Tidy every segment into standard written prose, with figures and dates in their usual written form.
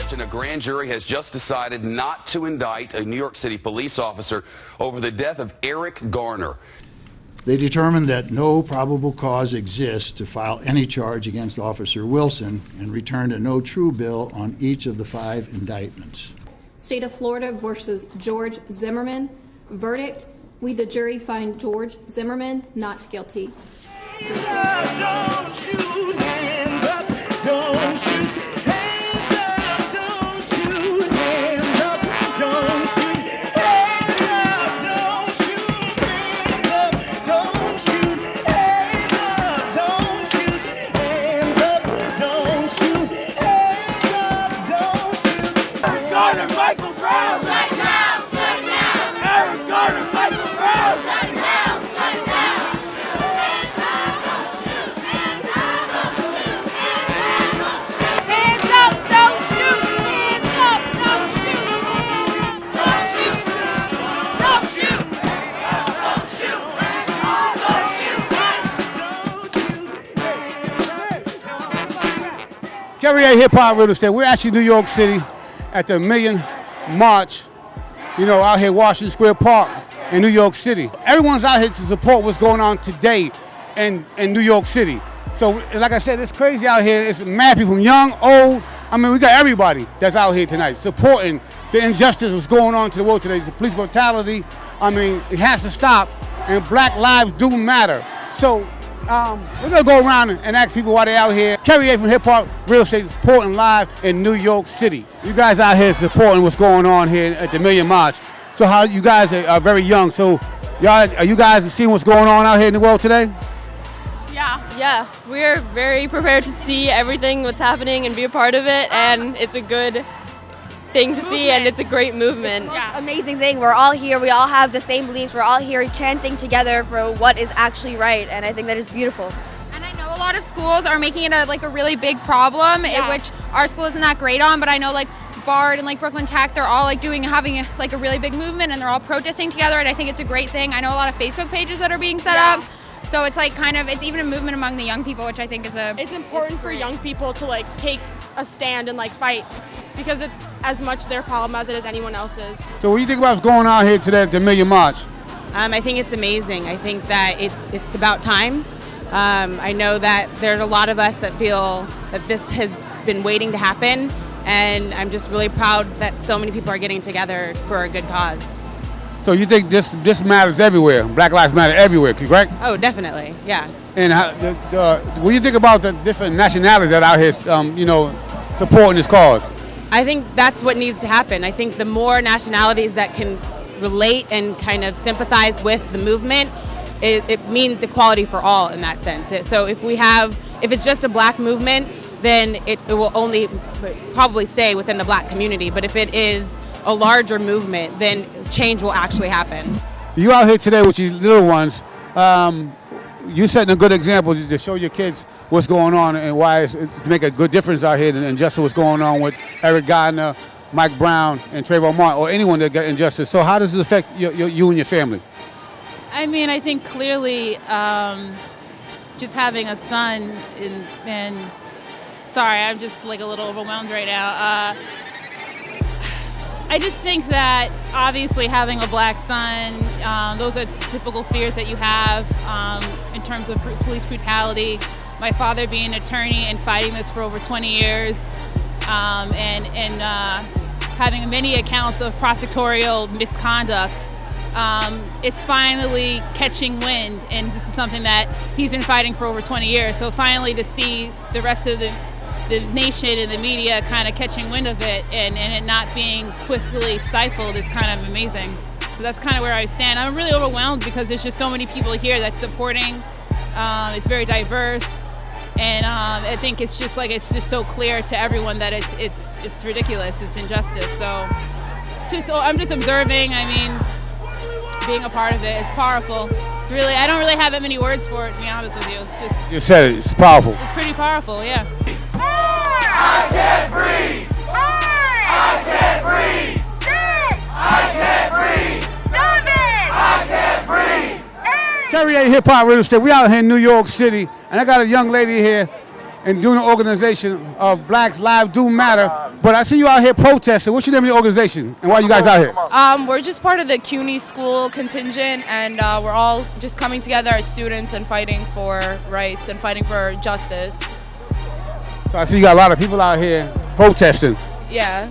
question, a grand jury has just decided not to indict a New York City police officer over the death of Eric Garner. They determined that no probable cause exists to file any charge against Officer Wilson and returned a no true bill on each of the 5 indictments. State of Florida versus George Zimmerman. Verdict: we, the jury, find George Zimmerman not guilty. Don't shoot, hands up, don't shoot, hands up, don't shoot, hands up, don't shoot, hands up, don't shoot, hands up, don't shoot, hands up, don't shoot, hands up, don't shoot, hands up, don't shoot. Eric Garner, Michael Brown, right now, right now. Eric Garner, Michael Brown, right now, right now. HHRE Hip Hop Real Estate. We're actually in New York City at the MillionMarch, out here Washington Square Park in New York City. Everyone's out here to support what's going on today in New York City. So, like I said, it's crazy out here. It's mad people from young, old. I mean, we got everybody that's out here tonight supporting the injustice that's going on to the world today. The police brutality, I mean, it has to stop, and black lives do matter. So, we're gonna go around and ask people why they're out here. HHRE from Hip Hop Real Estate supporting live in New York City. You guys out here supporting what's going on here at the MillionMarch. So how you guys are very young. So are you guys seeing what's going on out here in the world today? Yeah, we're very prepared to see everything what's happening and be a part of it, and it's a good thing to see, and it's a great movement. It's the most amazing thing. We're all here. We all have the same beliefs. We're all here chanting together for what is actually right, and I think that is beautiful. And I know a lot of schools are making it a really big problem, which our school isn't that great on, but I know Bard and Brooklyn Tech, they're all having a really big movement, and they're all protesting together, and I think it's a great thing. I know a lot of Facebook pages that are being set up. So it's it's even a movement among the young people, which I think is It's important for young people to take a stand and fight, because it's as much their problem as it is anyone else's. So what do you think about what's going on here today at the MillionMarch? I think it's amazing. I think that it's about time. I know that there's a lot of us that feel that this has been waiting to happen, and I'm just really proud that so many people are getting together for a good cause. So you think this matters everywhere? Black lives matter everywhere, correct? Oh, definitely, yeah. And what do you think about the different nationalities that are out here, supporting this cause? I think that's what needs to happen. I think the more nationalities that can relate and kind of sympathize with the movement, it means equality for all in that sense. So if it's just a black movement, then it will only probably stay within the black community. But if it is a larger movement, then change will actually happen. You out here today with your little ones. You're setting a good example to show your kids what's going on and why it's to make a good difference out here and just what's going on with Eric Garner, Mike Brown, and Trayvon Martin, or anyone that got injustice. So how does it affect you and your family? I mean, I think clearly just having a son and sorry, I'm just a little overwhelmed right now. I just think that obviously having a black son, those are typical fears that you have in terms of police brutality. My father being an attorney and fighting this for over 20 years, and having many accounts of prosecutorial misconduct, is finally catching wind, and this is something that he's been fighting for over 20 years. So finally to see the rest of the nation and the media kind of catching wind of it and it not being quickly stifled is kind of amazing. So that's kind of where I stand. I'm really overwhelmed because there's just so many people here that's supporting. It's very diverse, and I think it's just so clear to everyone that it's ridiculous. It's injustice. So I'm just observing. I mean, being a part of it, it's powerful. It's really, I don't really have that many words for it, to be honest with you. It's just, you said it, it's powerful. It's pretty powerful, yeah. I can't breathe! I can't breathe! I can't breathe! I can't breathe! HHRE Hip Hop Real Estate. We out here in New York City, and I got a young lady here. and doing an organization of Blacks Lives Do Matter. But I see you out here protesting. What's your name of the organization, and why are you guys out here? We're just part of the CUNY school contingent, and we're all just coming together as students and fighting for rights and fighting for justice. So I see you got a lot of people out here protesting. Yeah.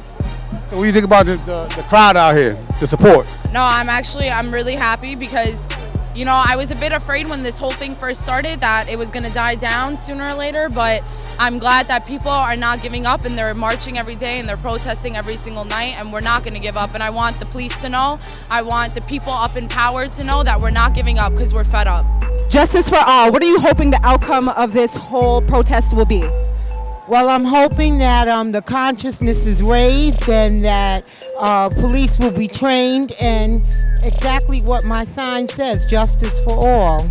So what do you think about the crowd out here, the support? No, I'm really happy because, you know, I was a bit afraid when this whole thing first started that it was going to die down sooner or later, but I'm glad that people are not giving up and they're marching every day and they're protesting every single night, and we're not going to give up. And I want the police to know, I want the people up in power to know that we're not giving up because we're fed up. Justice for all. What are you hoping the outcome of this whole protest will be? Well, I'm hoping that the consciousness is raised and that police will be trained, and exactly what my sign says, justice for all.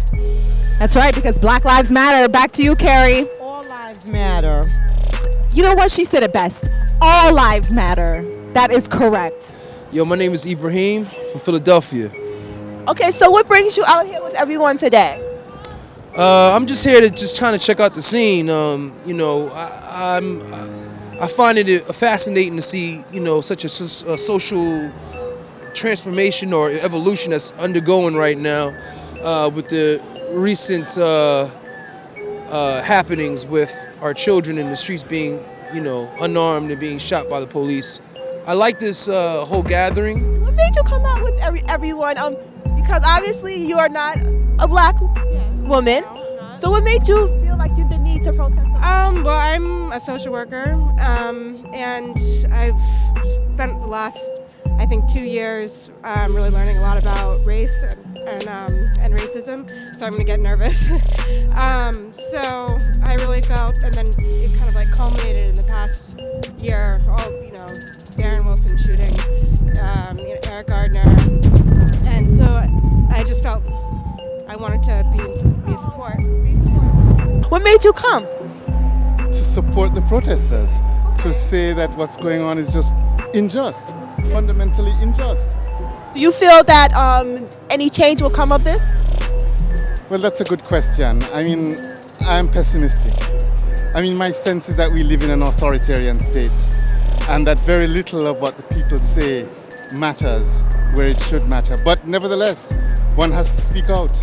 That's right, because Black Lives Matter. Back to you, Carrie. All lives matter. You know what? She said it best. All lives matter. That is correct. Yo, my name is Ibrahim from Philadelphia. Okay, so what brings you out here with everyone today? I'm just here to trying to check out the scene. You know, I find it fascinating to see, you know, such a social transformation or evolution that's undergoing right now with the recent happenings with our children in the streets being, you know, unarmed and being shot by the police. I like this whole gathering. What made you come out with everyone? Because obviously you are not a Black woman. So what made you feel like you the need to protest? Well, I'm a social worker, and I've spent the last, I think, 2 years really learning a lot about race and racism. So I'm gonna get nervous. So I really felt, and then it kind of like culminated in the past year. All, you know, Darren Wilson shooting, you know, Eric Garner, and so I just felt I wanted to be in support. What made you come? To support the protesters, to say that what's going on is just unjust, fundamentally unjust. Do you feel that any change will come of this? Well, that's a good question. I mean, I'm pessimistic. I mean, my sense is that we live in an authoritarian state and that very little of what the people say matters where it should matter. But nevertheless, one has to speak out.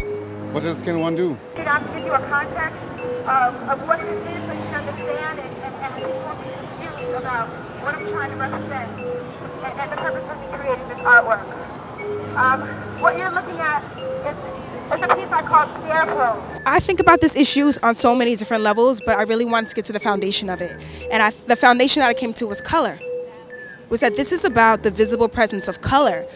What else can one do? I'll give you a context of what this is so you can understand and you won't be confused about what I'm trying to represent and the purpose of me creating this artwork. What you're looking at is a piece I call Scarecrow. I think about these issues on so many different levels, but I really wanted to get to the foundation of it. And the foundation that I came to was color. Was that this is about the visible presence of color.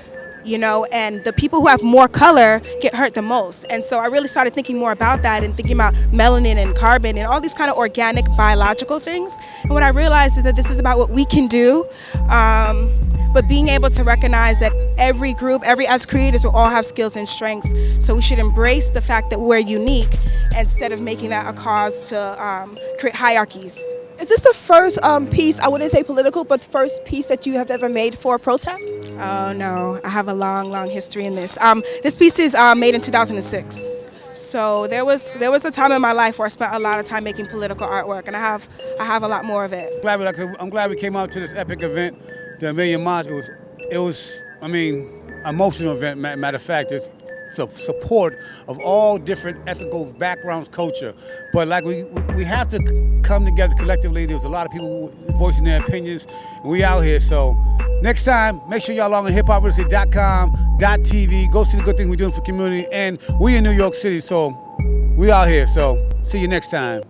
You know, and the people who have more color get hurt the most. And so I really started thinking more about that and thinking about melanin and carbon and all these kind of organic biological things. And what I realized is that this is about what we can do, but being able to recognize that every group, as creators, will all have skills and strengths. So we should embrace the fact that we're unique instead of making that a cause to create hierarchies. Is this the first piece, I wouldn't say political, but first piece that you have ever made for a protest? Oh no, I have a long, long history in this. This piece is made in 2006. So there was a time in my life where I spent a lot of time making political artwork, and I have a lot more of it. I'm glad we came out to this epic event, the MillionMarch. It was, I mean, emotional event. Matter of fact, it's support of all different ethical backgrounds, culture. But like we have to come together collectively. There's a lot of people voicing their opinions, and we out here. So next time, make sure y'all log on hiphoplyteracy.com.tv. Go see the good things we're doing for community, and we in New York City, so we out here. So see you next time.